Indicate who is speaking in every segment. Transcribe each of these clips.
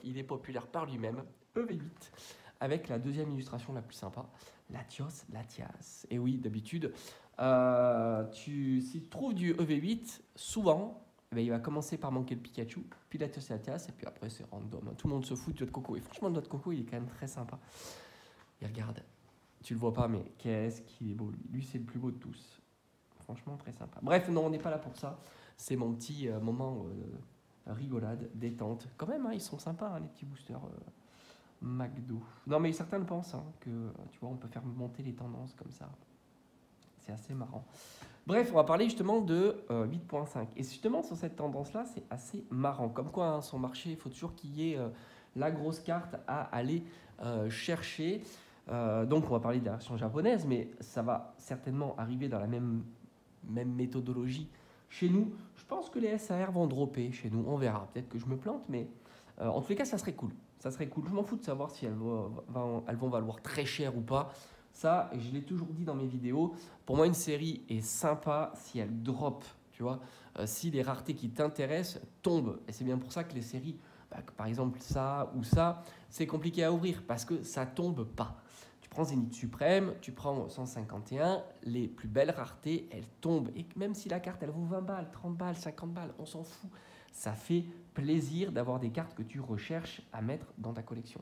Speaker 1: il est populaire par lui-même, EV8, avec la deuxième illustration la plus sympa, Latios Latias. Et oui, d'habitude, si tu trouves du EV8, souvent, eh ben, il va commencer par manquer le Pikachu, puis Latios Latias, et puis après c'est random. Tout le monde se fout de Noix de Coco. Et franchement, Noix de Coco, il est quand même très sympa. Et regarde, tu le vois pas, mais qu'est-ce qu'il est beau, lui. Lui, c'est le plus beau de tous. Franchement, très sympa. Bref, non, on n'est pas là pour ça. C'est mon petit moment rigolade, détente. Quand même, hein, ils sont sympas, hein, les petits boosters McDo. Non, mais certains le pensent, hein, que tu vois, on peut faire monter les tendances comme ça. C'est assez marrant. Bref, on va parler justement de 8.5. Et justement, sur cette tendance-là, c'est assez marrant. Comme quoi, hein, son marché, il faut toujours qu'il y ait la grosse carte à aller chercher. Donc, on va parler de la version japonaise, mais ça va certainement arriver dans la même méthodologie chez nous. Je pense que les SAR vont dropper chez nous. On verra. Peut-être que je me plante, mais en tous les cas, ça serait cool. Ça serait cool. Je m'en fous de savoir si elles vont valoir très cher ou pas. Ça, je l'ai toujours dit dans mes vidéos. Pour moi, une série est sympa si elle drop. Tu vois, si les raretés qui t'intéressent tombent. Et c'est bien pour ça que les séries, par exemple ça ou ça, c'est compliqué à ouvrir parce que ça tombe pas. Tu prends Zénith Suprême, tu prends 151, les plus belles raretés, elles tombent. Et même si la carte, elle vaut 20 balles, 30 balles, 50 balles, on s'en fout. Ça fait plaisir d'avoir des cartes que tu recherches à mettre dans ta collection.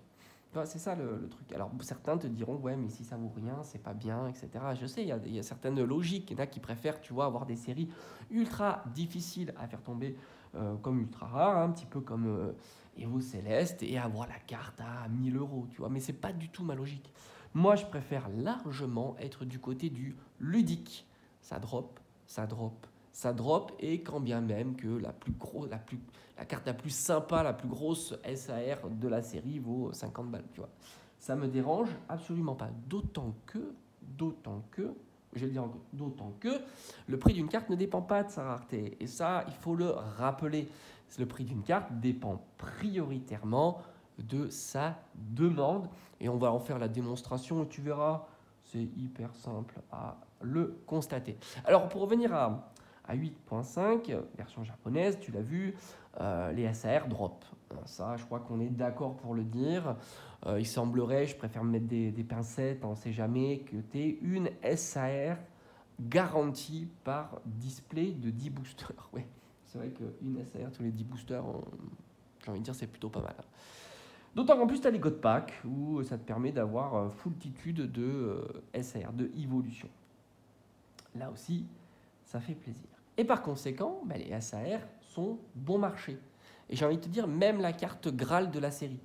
Speaker 1: C'est ça le truc. Alors certains te diront, ouais, mais si ça vaut rien, c'est pas bien, etc. Je sais, il y a certaines logiques. Il y en a qui préfèrent, tu vois, avoir des séries ultra difficiles à faire tomber, comme ultra rares, un petit peu comme Evo Céleste, et avoir la carte à 1000 euros, tu vois. Mais c'est pas du tout ma logique. Moi, je préfère largement être du côté du ludique. Ça drop, ça drop, ça drop, et quand bien même que la carte la plus sympa, la plus grosse SAR de la série vaut 50 balles, tu vois. Ça me dérange absolument pas. D'autant que, je vais le dire encore, d'autant que le prix d'une carte ne dépend pas de sa rareté. Et ça, il faut le rappeler. Le prix d'une carte dépend prioritairement de sa demande. Et on va en faire la démonstration et tu verras, c'est hyper simple à le constater. Alors, pour revenir à 8.5, version japonaise, tu l'as vu, les SAR drop. Ça, je crois qu'on est d'accord pour le dire. Il semblerait, je préfère me mettre des pincettes, on ne sait jamais, que tu aies une SAR garantie par display de 10 boosters. Ouais, c'est vrai qu'une SAR tous les 10 boosters, j'ai envie de dire, c'est plutôt pas mal. D'autant qu'en plus, tu as les God Pack où ça te permet d'avoir foultitude de SAR, de évolution. Là aussi, ça fait plaisir. Et par conséquent, les SAR sont bon marché. Et j'ai envie de te dire, même la carte Graal de la série.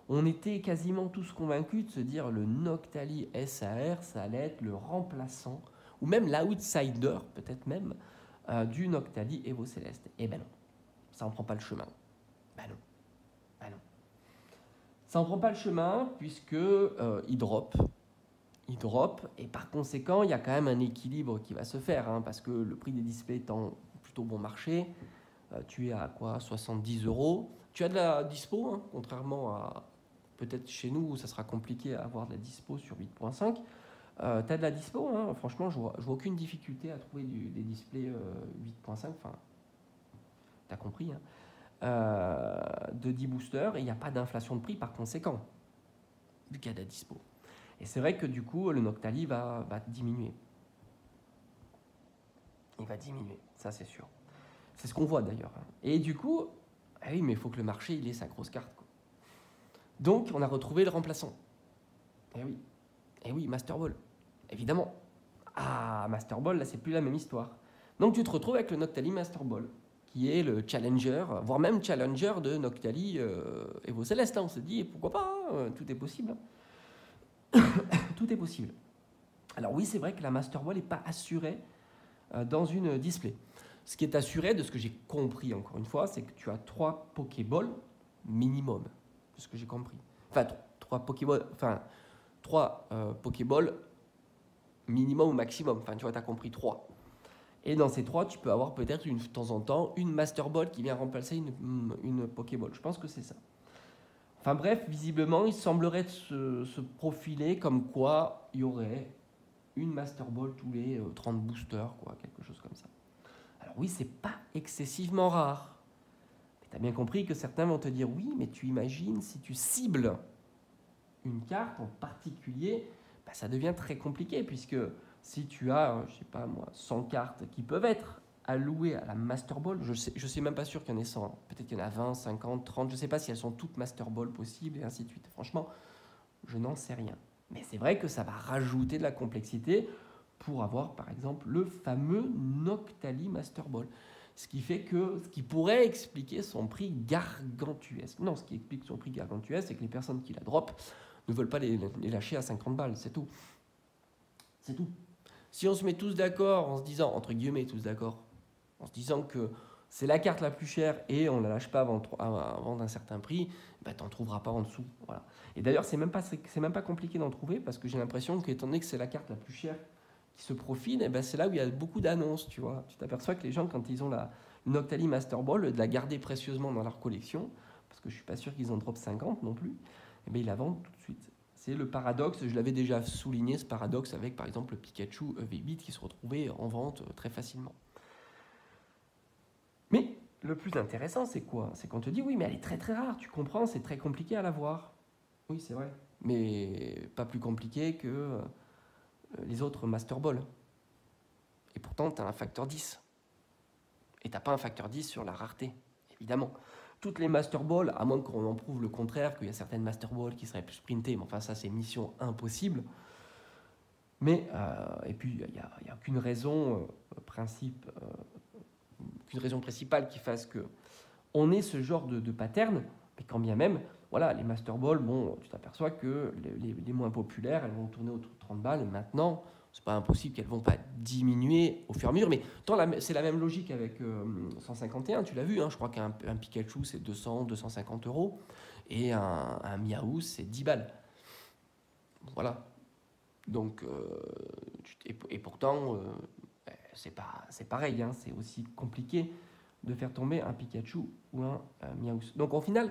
Speaker 1: On était quasiment tous convaincus de se dire le Noctali SAR, ça allait être le remplaçant, ou même l'outsider, peut-être même, du Noctali Evo Céleste. Et ben non, ça n'en prend pas le chemin. Ben non, ben non. Ça n'en prend pas le chemin, puisque il drop. Il drop, et par conséquent, il y a quand même un équilibre qui va se faire, hein, parce que le prix des displays étant plutôt bon marché, tu es à quoi, 70 euros. Tu as de la dispo, hein, contrairement à peut-être chez nous où ça sera compliqué à avoir de la dispo sur 8.5. Tu as de la dispo, hein, franchement, je vois aucune difficulté à trouver des displays 8.5, enfin, tu as compris, hein, de 10 boosters, et il n'y a pas d'inflation de prix par conséquent, vu qu'il y a de la dispo. Et c'est vrai que du coup, le Noctali va diminuer. Il va diminuer, ça c'est sûr. C'est ce qu'on voit d'ailleurs. Et du coup, oui, mais il faut que le marché il ait sa grosse carte, quoi. Donc, on a retrouvé le remplaçant. Et oui, Master Ball, évidemment. Ah, Master Ball, là, c'est plus la même histoire. Donc, tu te retrouves avec le Noctali Master Ball, qui est le challenger, voire même challenger de Noctali Evo Céleste. On se dit, pourquoi pas, hein, tout est possible. Tout est possible. Alors oui, c'est vrai que la Master Ball n'est pas assurée dans une display. Ce qui est assuré, de ce que j'ai compris encore une fois, c'est que tu as 3 Pokéballs minimum, de ce que j'ai compris. Enfin, 3 Pokéballs, Pokéballs minimum ou maximum. Enfin, tu vois, tu as compris 3. Et dans ces 3, tu peux avoir peut-être de temps en temps une Master Ball qui vient remplacer une Pokéball. Je pense que c'est ça. Enfin bref, visiblement, il semblerait se profiler comme quoi il y aurait une Master Ball tous les 30 boosters, quoi, quelque chose comme ça. Alors oui, c'est pas excessivement rare. Mais Tu as bien compris que certains vont te dire oui, mais tu imagines si tu cibles une carte en particulier, bah, ça devient très compliqué puisque si tu as, je sais pas moi, 100 cartes qui peuvent être allouées à la Master Ball, je sais même pas sûr qu'il y en ait 100, hein. Peut-être qu'il y en a 20, 50, 30, je sais pas si elles sont toutes Master Ball possibles et ainsi de suite. Franchement, je n'en sais rien. Mais c'est vrai que ça va rajouter de la complexité pour avoir par exemple le fameux Noctali Master Ball. Ce qui pourrait expliquer son prix gargantuesque. Non, ce qui explique son prix gargantuesque, c'est que les personnes qui la drop ne veulent pas les lâcher à 50 balles, c'est tout. C'est tout. Si on se met tous d'accord en se disant, entre guillemets tous d'accord, en se disant que c'est la carte la plus chère et on ne la lâche pas avant d'un certain prix, bah, tu n'en trouveras pas en dessous. Voilà. Et d'ailleurs, c'est même pas compliqué d'en trouver parce que j'ai l'impression qu'étant donné que c'est la carte la plus chère qui se profile, et ben c'est là où il y a beaucoup d'annonces, tu vois. Tu t'aperçois que les gens, quand ils ont la Noctali Master Ball, de la garder précieusement dans leur collection, parce que je ne suis pas sûr qu'ils en drop 50 non plus, et ben ils la vendent tout de suite. C'est le paradoxe, je l'avais déjà souligné, ce paradoxe avec par exemple le Pikachu V8 qui se retrouvait en vente très facilement. Mais le plus intéressant, c'est quoi? C'est qu'on te dit oui, mais elle est très très rare, tu comprends, c'est très compliqué à l'avoir. Oui, c'est vrai, mais pas plus compliqué que les autres Master Ball. Et pourtant, tu as un facteur 10. Et tu n'as pas un facteur 10 sur la rareté, évidemment. Toutes les Master Ball, à moins qu'on en prouve le contraire, qu'il y a certaines Master Ball qui seraient plus sprintées, mais enfin ça c'est mission impossible. Mais, et puis il n'y a aucune raison, aucune raison principale qui fasse qu'on ait ce genre de pattern, mais quand bien même, voilà, les Master Ball, bon, tu t'aperçois que les moins populaires, elles vont tourner autour de 30 balles, et maintenant, c'est pas impossible qu'elles vont pas diminuer au fur et à mesure, mais c'est la même logique avec 151, tu l'as vu, hein, je crois qu'un Pikachu c'est 200, 250 euros, et un Miaou c'est 10 balles. Voilà. Donc, et pourtant, c'est pareil, hein, c'est aussi compliqué de faire tomber un Pikachu ou un Miaou. Donc au final,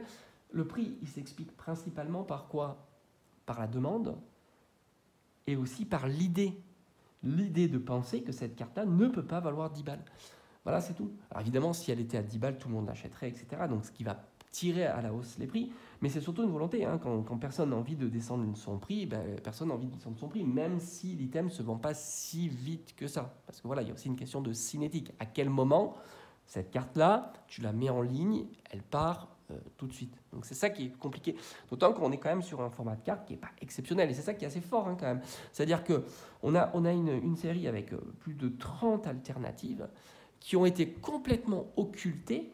Speaker 1: le prix, il s'explique principalement par quoi? Par la demande et aussi par l'idée. L'idée de penser que cette carte-là ne peut pas valoir 10 balles. Voilà, c'est tout. Alors évidemment, si elle était à 10 balles, tout le monde l'achèterait, etc. Donc ce qui va tirer à la hausse les prix. Mais c'est surtout une volonté. Hein. Quand personne n'a envie de descendre son prix, ben, personne n'a envie de descendre son prix, même si l'item ne se vend pas si vite que ça. Parce que voilà, il y a aussi une question de cinétique. À quel moment cette carte-là, tu la mets en ligne, elle part tout de suite. Donc c'est ça qui est compliqué. D'autant qu'on est quand même sur un format de carte qui n'est pas exceptionnel. Et c'est ça qui est assez fort, hein, quand même. C'est-à-dire qu'on a une série avec plus de 30 alternatives qui ont été complètement occultées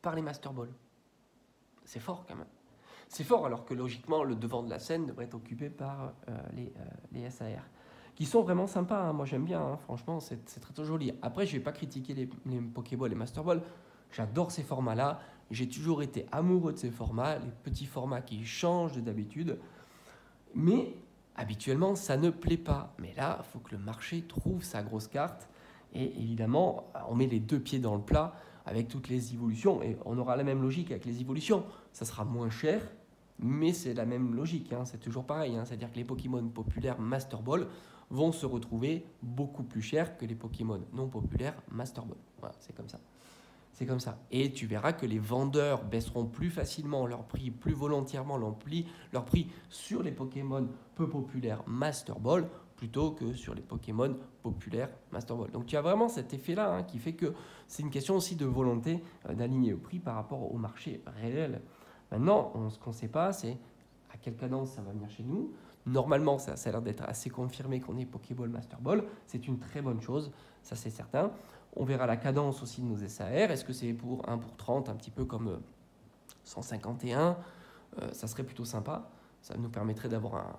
Speaker 1: par les Master Ball. C'est fort quand même. C'est fort alors que logiquement le devant de la scène devrait être occupé par les SAR. Qui sont vraiment sympas, hein. Moi j'aime bien, hein. Franchement c'est très très joli. Après je vais pas critiquer les Pokéball et Master Ball, j'adore ces formats-là, j'ai toujours été amoureux de ces formats, les petits formats qui changent de d'habitude, mais habituellement ça ne plaît pas. Mais là il faut que le marché trouve sa grosse carte, et évidemment on met les deux pieds dans le plat avec toutes les évolutions, et on aura la même logique avec les évolutions, ça sera moins cher, mais c'est la même logique, hein. C'est toujours pareil, hein. C'est-à-dire que les Pokémon populaires Master Ball vont se retrouver beaucoup plus chers que les Pokémon non populaires Master Ball. Voilà, c'est comme ça. C'est comme ça. Et tu verras que les vendeurs baisseront plus facilement leur prix, plus volontairement leur prix sur les Pokémon peu populaires Master Ball plutôt que sur les Pokémon populaires Master Ball. Donc tu as vraiment cet effet-là, hein, qui fait que c'est une question aussi de volonté d'aligner le prix par rapport au marché réel. Maintenant, ce qu'on ne sait pas, c'est à quelle cadence ça va venir chez nous. Normalement, ça a l'air d'être assez confirmé qu'on est Pokéball Master Ball. C'est une très bonne chose, ça c'est certain. On verra la cadence aussi de nos SAR. Est-ce que c'est pour 1 pour 30, un petit peu comme 151? Ça serait plutôt sympa. Ça nous permettrait d'avoir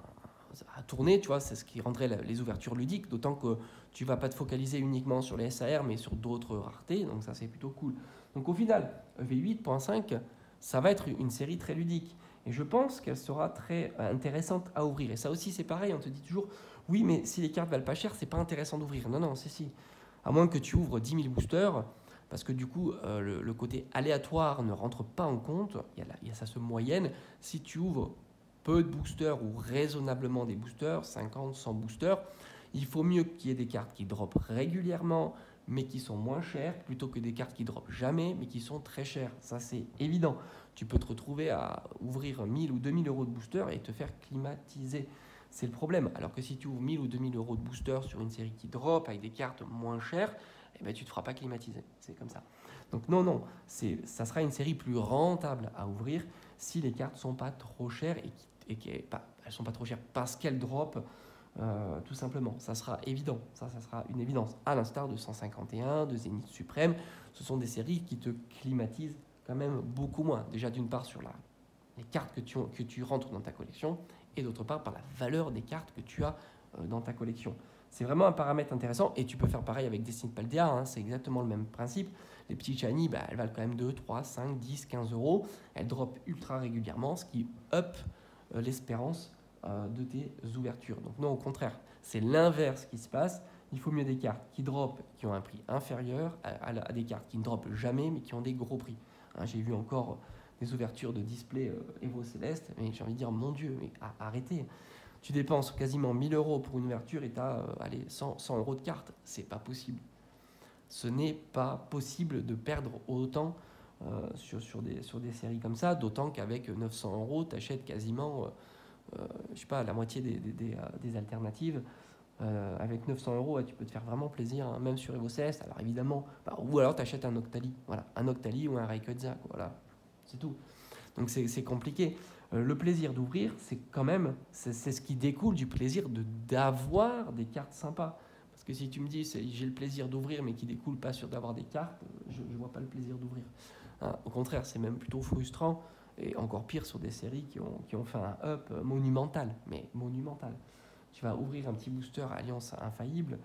Speaker 1: à tourner, tu vois, c'est ce qui rendrait les ouvertures ludiques, d'autant que tu ne vas pas te focaliser uniquement sur les SAR, mais sur d'autres raretés, donc ça c'est plutôt cool. Donc au final, V8.5, ça va être une série très ludique. Et je pense qu'elle sera très intéressante à ouvrir. Et ça aussi, c'est pareil, on te dit toujours, oui, mais si les cartes valent pas cher, c'est pas intéressant d'ouvrir. Non, non, c'est si. À moins que tu ouvres 10 000 boosters, parce que du coup, le côté aléatoire ne rentre pas en compte. Il y a ça se moyenne. Si tu ouvres peu de boosters ou raisonnablement des boosters, 50, 100 boosters, il faut mieux qu'il y ait des cartes qui droppent régulièrement, mais qui sont moins chères, plutôt que des cartes qui dropent jamais, mais qui sont très chères. Ça, c'est évident. Tu peux te retrouver à ouvrir 1000 ou 2000 euros de booster et te faire climatiser. C'est le problème. Alors que si tu ouvres 1000 ou 2000 euros de booster sur une série qui drop avec des cartes moins chères, eh ben, tu ne te feras pas climatiser. C'est comme ça. Donc non, ça sera une série plus rentable à ouvrir si les cartes ne sont pas trop chères elles ne sont pas trop chères parce qu'elles drop tout simplement. Ça sera évident, ça sera une évidence. À l'instar de 151, de Zénith Suprême, ce sont des séries qui te climatisent quand même beaucoup moins. Déjà d'une part sur les cartes que tu rentres dans ta collection et d'autre part par la valeur des cartes que tu as dans ta collection. C'est vraiment un paramètre intéressant et tu peux faire pareil avec Destiny Paldea, hein, c'est exactement le même principe. Les petits shiny, elles valent quand même 2, 3, 5, 10, 15 euros. Elles drop ultra régulièrement, ce qui up l'espérance de tes ouvertures. Donc non, au contraire, c'est l'inverse qui se passe. Il faut mieux des cartes qui drop, qui ont un prix inférieur à des cartes qui ne dropent jamais, mais qui ont des gros prix. Hein, j'ai vu encore des ouvertures de display Evo Céleste, mais j'ai envie de dire, mon Dieu, mais arrêtez. Tu dépenses quasiment 1000 euros pour une ouverture et tu as 100 euros de cartes. C'est pas possible. Ce n'est pas possible de perdre autant sur des séries comme ça, d'autant qu'avec 900 euros, tu achètes quasiment je sais pas, la moitié des alternatives. Avec 900 euros, tu peux te faire vraiment plaisir, hein, même sur Evo CS. Alors évidemment, ou alors tu achètes un Octali, voilà, un Octali ou un Rayquaza, voilà, c'est tout. Donc c'est compliqué. Le plaisir d'ouvrir, c'est quand même, c'est ce qui découle du plaisir d'avoir des cartes sympas. Parce que si tu me dis, j'ai le plaisir d'ouvrir, mais qui découle pas sur d'avoir des cartes, je ne vois pas le plaisir d'ouvrir. Hein, au contraire, c'est même plutôt frustrant. Et encore pire sur des séries qui ont fait un up monumental, mais monumental. Tu vas ouvrir un petit booster Alliance Infaillible,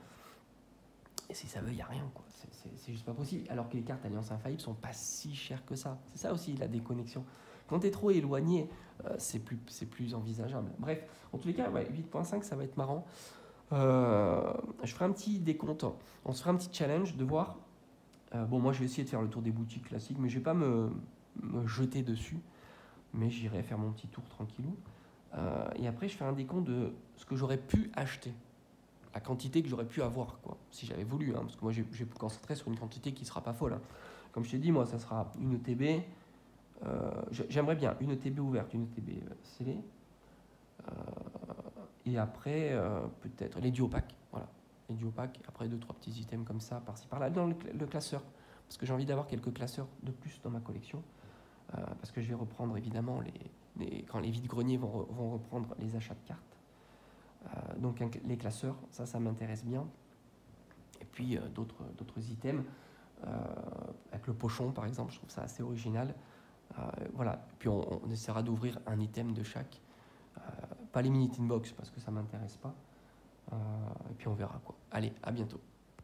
Speaker 1: et si ça veut, il n'y a rien, quoi. C'est juste pas possible. Alors que les cartes Alliance Infaillible sont pas si chères que ça. C'est ça aussi la déconnexion. Quand tu es trop éloigné, c'est plus envisageable. Bref, en tous les cas, ouais, 8.5, ça va être marrant. Je ferai un petit décompte. On se fera un petit challenge de voir. Bon, moi, je vais essayer de faire le tour des boutiques classiques, mais je vais pas me jeter dessus. Mais j'irai faire mon petit tour tranquillou. Et après, je fais un décompte de ce que j'aurais pu acheter, la quantité que j'aurais pu avoir, quoi, si j'avais voulu. Hein, parce que moi, je vais me concentrer sur une quantité qui ne sera pas folle. Hein. Comme je t'ai dit, moi, ça sera une ETB. J'aimerais bien une ETB ouverte, une ETB scellée. Et après, peut-être les duopacks. Voilà, les duopacks. Après, 2-3 petits items comme ça, par-ci par-là. Dans le classeur. Parce que j'ai envie d'avoir quelques classeurs de plus dans ma collection. Parce que je vais reprendre évidemment quand les vides-greniers vont reprendre les achats de cartes. Donc les classeurs, ça m'intéresse bien. Et puis d'autres items, avec le pochon par exemple, je trouve ça assez original. Voilà. Puis on essaiera d'ouvrir un item de chaque. Pas les mini tin box parce que ça m'intéresse pas. Et puis on verra quoi. Allez, à bientôt.